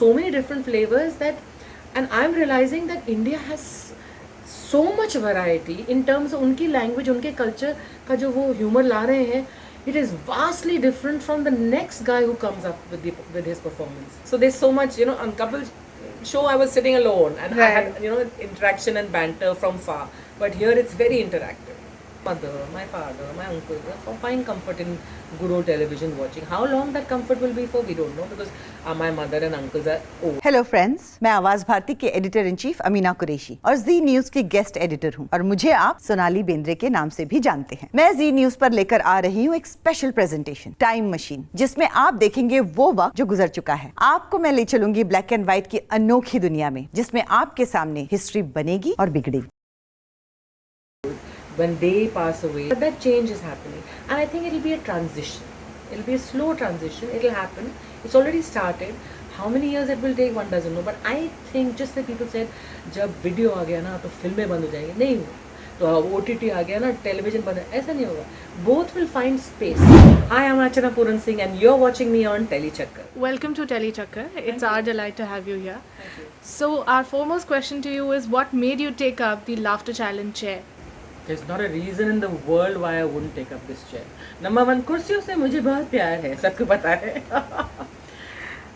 so many different flavors that, and I'm realizing that India has so much variety in terms of उनकी language, उनके culture का जो वो humor ला रहे हैं, it is vastly different from the next guy who comes up with his performance. So there's so much, on Kapil Show I was sitting alone and I had, interaction and banter from far. But here it's very interactive. Mother, my father, my uncle find comfort in good old television watching. How long that comfort will be for, we don't know, because my mother and uncles are old. Hello friends, मैं आवाज भारती के editor in chief Amina Qureshi और जी news की guest editor हूं और मुझे आप सोनाली बेंद्रे के नाम से भी जानते हैं। मैं जी न्यूज पर लेकर आ रही हूं एक स्पेशल प्रेजेंटेशन, टाइम मशीन, जिसमें आप देखेंगे वो वक्त जो गुजर चुका है। आपको मैं ले चलूंगी ब्लैक एंड व्हाइट की अनोखी दुनिया में, जिसमें आपके सामने हिस्ट्री बनेगी और बिगड़ेगी। When they pass away, but that change is happening, and I think it'll be a transition. It'll be a slow transition. It'll happen. It's already started. How many years it will take, one doesn't know. But I think just like people said, जब video आ गया ना तो फिल्में बंद हो जाएंगी, नहीं हुआ। तो OTT आ गया ना, टेलीविजन बंद, ऐसा नहीं होगा. Both will find space. Hi, I'm Archana Puran Singh, and you're watching me on TellyChakkar. Welcome to TellyChakkar. It's our delight to have you here. Thank you. So our foremost question to you is, what made you take up the Laughter Challenge chair? There's not a reason in the world why I wouldn't take up this chair. Number one, कुर्सियों से मुझे बहुत प्यार है, सबको पता है.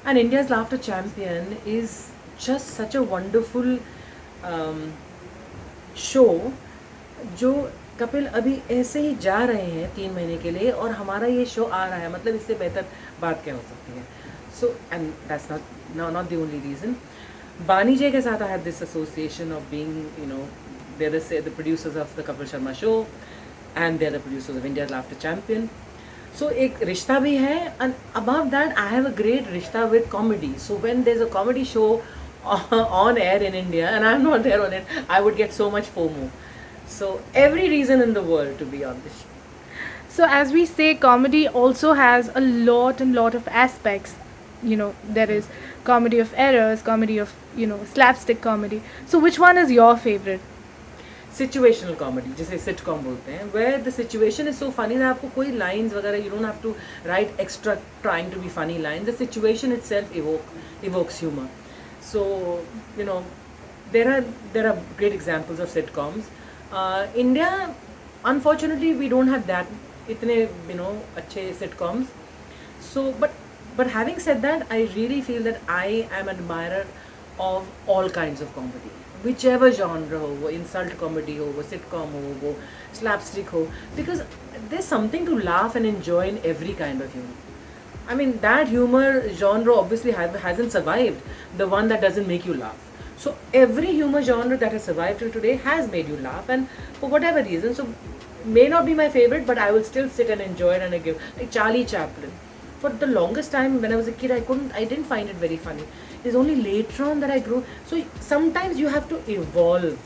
And India's Laughter Champion is just such a wonderful show, जो कपिल अभी ऐसे ही जा रहे हैं 3 महीने के लिए और हमारा ये शो आ रहा है, मतलब इससे बेहतर बात क्या हो सकती है. So and that's not the only reason. बानी जी के साथ I had this association of being, they're the producers of the Kapil Sharma show and they're the producers of India's Laughter Champion. So एक रिश्ता भी है, and above that I have a great रिश्ता with comedy. So when there's a comedy show on air in India and I'm not there on it, I would get so much FOMO. So every reason in the world to be on this show. So as we say, comedy also has a lot of aspects. There is comedy of errors, comedy of, slapstick comedy. So which one is your favorite? Situational comedy, जिसे sitcom बोलते हैं, where the situation is so funny that आपको कोई lines वगैरह, you don't have to write extra trying to be funny lines. The situation itself evokes humor. So there are great examples of sitcoms. India, unfortunately, we don't have that इतने अच्छे sitcoms. So but having said that, I really feel that I am an admirer of all kinds of comedy. Whichever genre हो, वो insult comedy हो, वो sitcom हो, वो slapstick हो, because there's something to laugh and enjoy in every kind of humor. I mean, that humor genre obviously hasn't survived, the one that doesn't make you laugh. So every humor genre that has survived till today has made you laugh, and for whatever reason, so may not be my favorite, but I will still sit and enjoy it, and I give, like Charlie Chaplin. For the longest time when I was a kid, I didn't find it very funny. It's only later on that I grew. So sometimes you have to evolve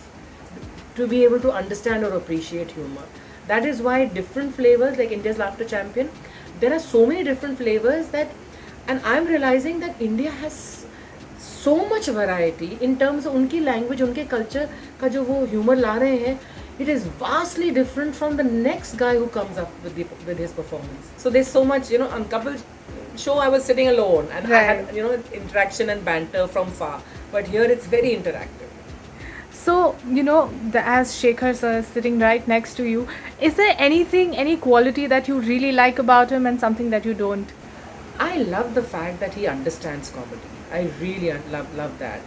to be able to understand or appreciate humor. That is why different flavors, like India's Laughter Champion, there are so many different flavors that, and I'm realizing that India has so much variety in terms of उनकी language, उनके culture का जो वो humor ला रहे हैं, it is vastly different from the next guy who comes up with his performance. So there's so much, on Kapil Show I was sitting alone and I had, interaction and banter from far. But here it's very interactive. So, as Shekhar sir is sitting right next to you, is there any quality that you really like about him and something that you don't? I love the fact that he understands comedy. I really love that.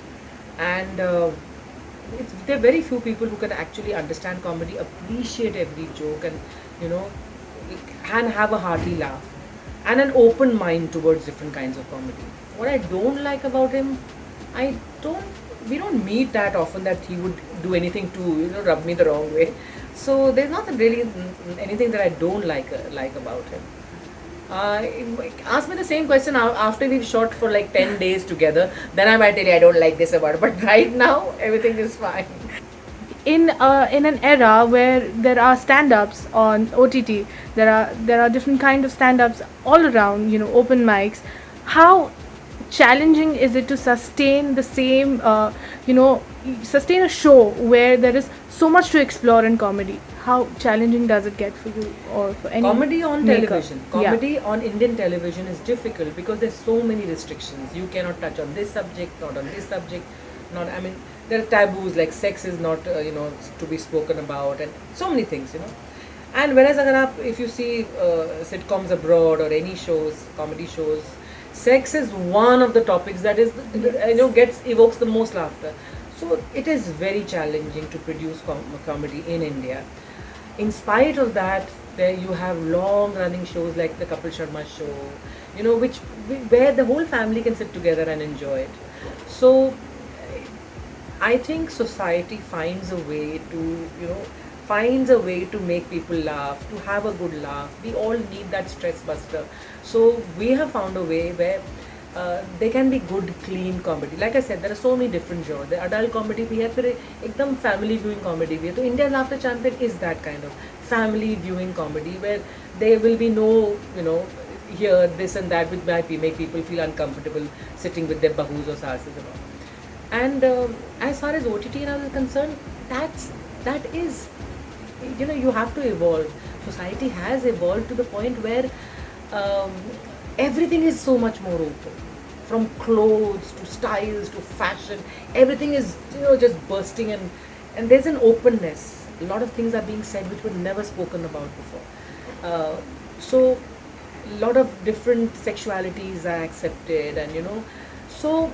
And there are very few people who can actually understand comedy, appreciate every joke, and and have a hearty laugh and an open mind towards different kinds of comedy. What I don't like about him, we don't meet that often that he would do anything to rub me the wrong way. So there's not really anything that I don't like about him. Ask me the same question after we've shot for like 10 days together, then I might tell you I don't like this about it, but right now everything is fine. In an era where there are stand-ups on OTT, there are different kind of stand-ups all around, open mics. How challenging is it to sustain the same, sustain a show where there is so much to explore in comedy? how challenging does it get for you or for any comedy on maker? television? Comedy on Indian television is difficult because there's so many restrictions. You cannot touch on this subject, not on this subject, not. I mean, there are taboos like sex is not to be spoken about, and so many things. And whereas if you see sitcoms abroad or any shows, comedy shows, sex is one of the topics that is evokes the most laughter. So it is very challenging to produce comedy in India. In spite of that, there you have long running shows like the Kapil Show, where the whole family can sit together and enjoy it. So I think society finds a way to make people laugh, to have a good laugh. We all need that stress buster. So we have found a way where there can be good, clean comedy. Like I said, there are so many different genres. The adult comedy bhi hai, phir ekdam family viewing comedy bhi hai. So India's Laughter Champion is that kind of family viewing comedy where there will be no, here, this and that which might make people feel uncomfortable sitting with their bahus or sasses and all. And as far as OTT and all is concerned, that is, you have to evolve. Society has evolved to the point where everything is so much more open. From clothes to styles to fashion, everything is just bursting, and there's an openness. A lot of things are being said which were never spoken about before. So a lot of different sexualities are accepted, and so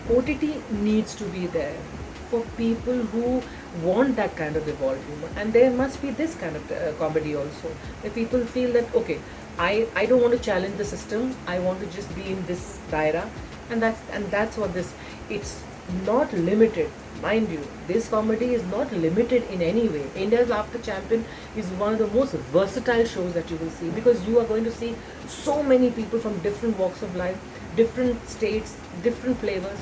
OTT needs to be there for people who want that kind of evolved humor, and there must be this kind of comedy also, where people feel that okay, I don't want to challenge the system. I want to just be in this daira, and that's what this. It's not limited, mind you. This comedy is not limited in any way. India's Laughter Champion is one of the most versatile shows that you will see, because you are going to see so many people from different walks of life, different states, different flavors.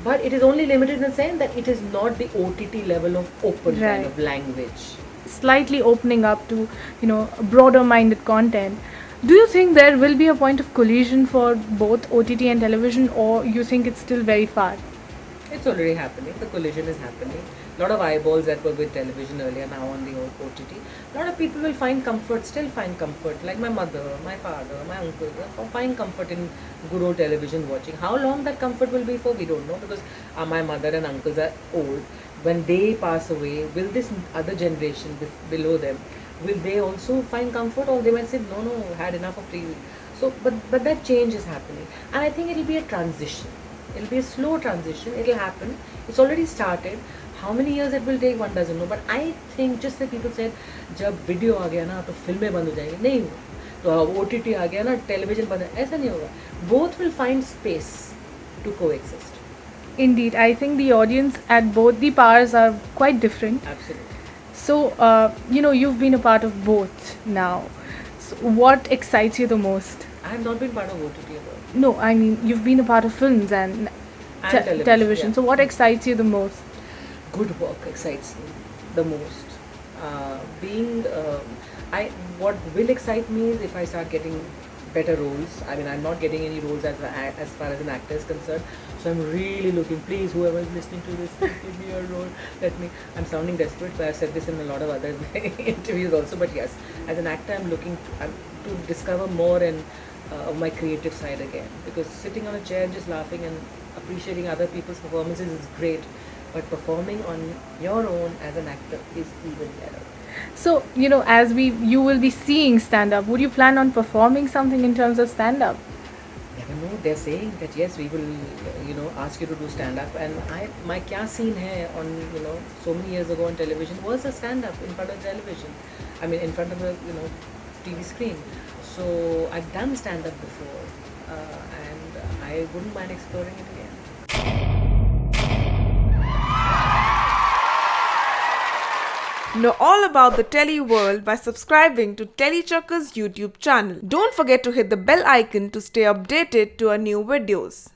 But it is only limited in the sense that it is not the OTT level of open kind of language. Slightly opening up to broader minded content. Do you think there will be a point of collision for both OTT and television, or you think it's still very far? It's already happening. The collision is happening. A lot of eyeballs that were with television earlier now on the OTT. A lot of people will still find comfort, like my mother, my father, my uncle, find comfort in good old television watching. How long that comfort will be for, we don't know, because my mother and uncles are old. When they pass away, will this other generation below them, will they also find comfort, or they might say, no, had enough of TV. So, but that change is happening, and I think it will be a transition. It'll be a slow transition. It'll happen. It's already started. How many years it will take, one doesn't know. But I think just like people said, जब video आ गया ना तो फिल्में बंद हो जाएंगी, नहीं होगा. तो OTT आ गया ना, टेलीविजन बंद, ऐसा नहीं होगा. Both will find space to coexist. Indeed, I think the audience at both the powers are quite different. Absolutely. So, you've been a part of both now. So what excites you the most? I have not been part of OTT at all. No, I mean, you've been a part of films and television. Yeah. So what excites you the most? Good work excites me the most. What will excite me is if I start getting better roles. I mean, I'm not getting any roles as far as an actor is concerned. So I'm really looking, please, whoever is listening to this, please give me a role. I'm sounding desperate, but I've said this in a lot of other interviews also. But yes, as an actor, I'm looking to discover more of my creative side again. Because sitting on a chair just laughing and appreciating other people's performances is great. But performing on your own as an actor is even better. So, as you will be seeing stand-up, would you plan on performing something in terms of stand-up? Never know. They're saying that yes, we will, ask you to do stand-up. And my kya scene hai on, so many years ago on television was a stand-up in front of television. I mean, in front of a, TV screen. So I've done stand-up before, and I wouldn't mind exploring it again. Know all about the Telly world by subscribing to TellyChakkar's YouTube channel. Don't forget to hit the bell icon to stay updated to our new videos.